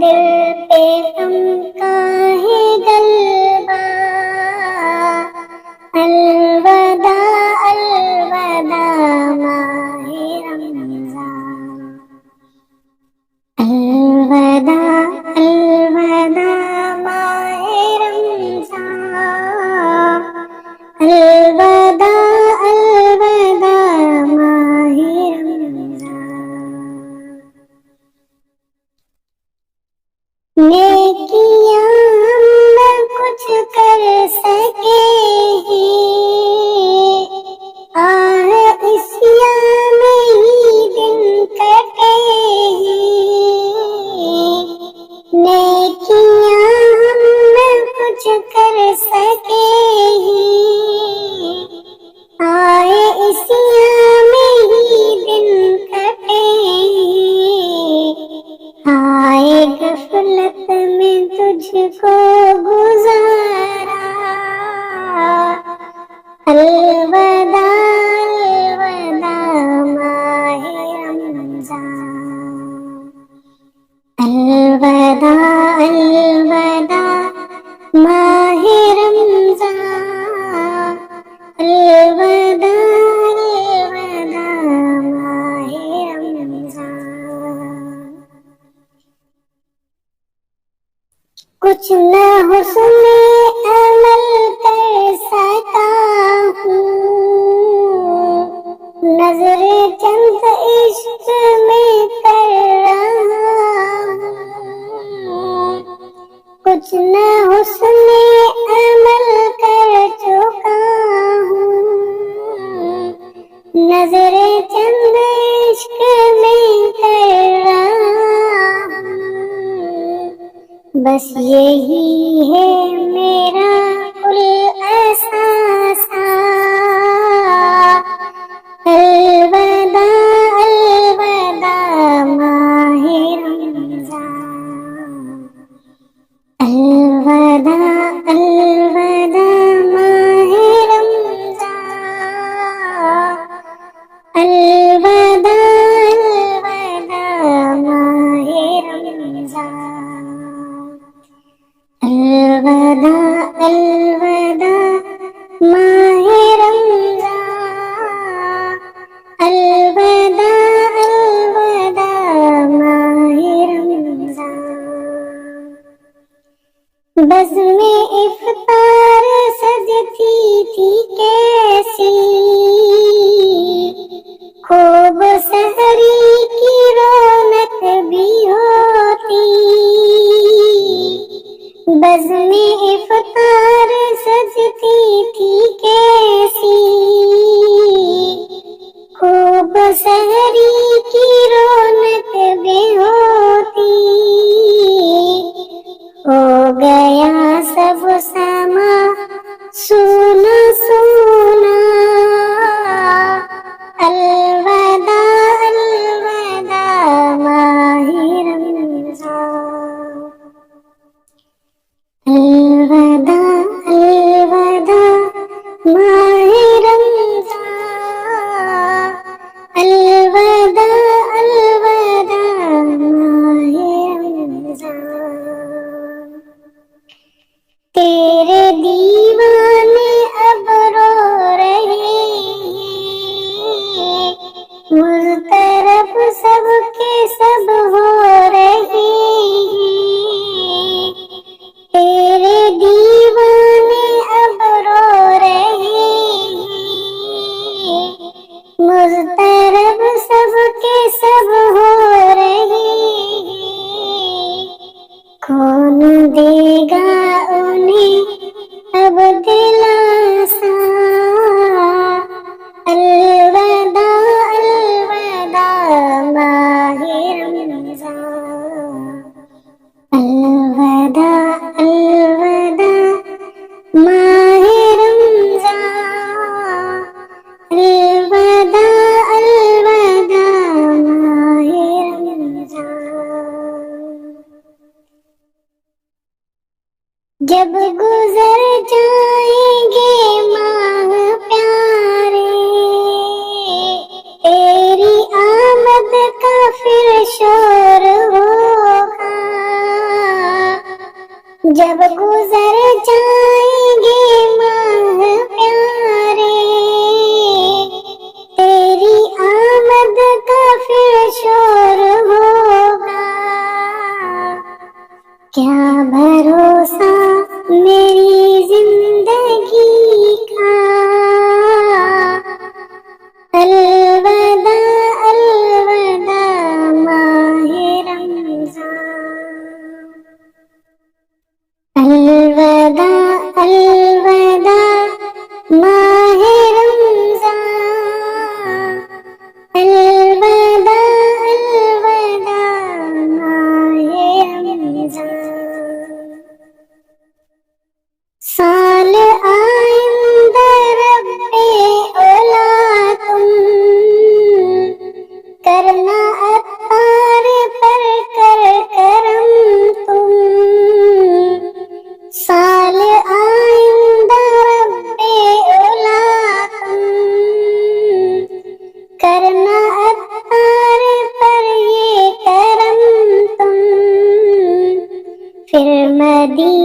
دل پہ غم کا ہے غلبہ، الوداع الوداع ماہ رمضان، الوداع الوداع ماہ رمضان، الوداع الوداع ماہ رمضان۔ نیکیاں ہم نہ کچھ کر سکے ہیں، آہ عصیاں میں ہی دن کٹے ہیں، نیکیاں ہم نہ کچھ کر سکے ہیں، آہ عصیاں میں ہی دن کٹے ہیں، آئے غفلت میں تجھ کو گزارا، الوداع الوداع ماہ رمضان، الوداع الوداع ماہ رمضان، الوداع الوداع ماہ رمضان۔ کچھ نہ حسن عمل کر سکا ہوں، نظر چند عشق میں کر رہا ہوں، کچھ نہ حسن عمل کر چکا ہوں، نظر چند عشق میں کر رہا ہوں، بس یہی ہے میرا کل اثاثہ، الوداع الوداع ماہ رمضان، الوداع الوداع ماہ رمضان، الوداع الوداع ماہ رمضان، الوداع الوداع ماہ رمضان، الوداع الوداع ماہ رمضان۔ بزم افطار سجتی تھی کیسی، خوب سحری کی رونق بھی ہوتی، بزم افطار سجتی تھی کیسی، خوب سحری کی رونق بھی ہوتی، ہو گیا سب سما سونا سونا، الوداع الوداع ماہ رمضان، الوداع الوداع ماہ رمضان، الوداع الوداع ماہ رمضان۔ تیرے دیوانے اب رو رہے ہیں، مضطرب سب کے سب ہو رہے ہیں، تیرے دیوانے اب رو رہے ہیں، مضطرب سب کے سب ہو رہے ہیں، کون دے گا انہیں اب دلاسا، الوداع الوداع ماہ رمضان، الوداع الوداع ماہ رمضان، الوداع الوداع ماہ رمضان۔ جب گزر جائیں گے ماہ پیارے، تیری آمد کا پھر شور ہوگا، جب گزر جائیں گے ماہ پیارے، تیری آمد کا پھر شور ہوگا، کیا بھروسہ میری زندگی کا، الوداع الوداع ماہ رمضان، الوداع الوداع ماہ رمضان، الوداع الوداع ماہ رمضان۔ سال آئندہ رب اولا تم، کرنا عطار پر کر کرم تم، سال آئندہ رب اولا تم، کرنا عطار پر یہ کرم تم، پھر مدینہ